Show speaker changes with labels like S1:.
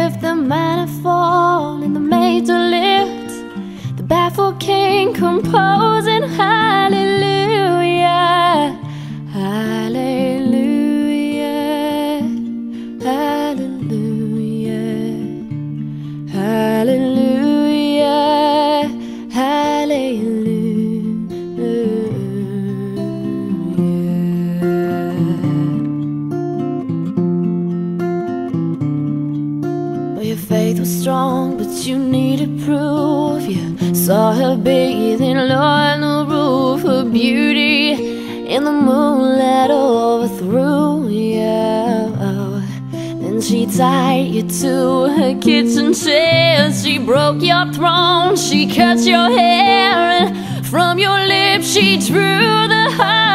S1: lift the manifold and the made to lift, the baffled king composing hallelujah, hallelujah, hallelujah, hallelujah, hallelujah. Your faith was strong, but you needed proof. You saw her bathing low on the roof, her beauty in the moonlight overthrew you. Then she tied you to her kitchen chair. She broke your throne, she cut your hair, and from your lips she drew the heart.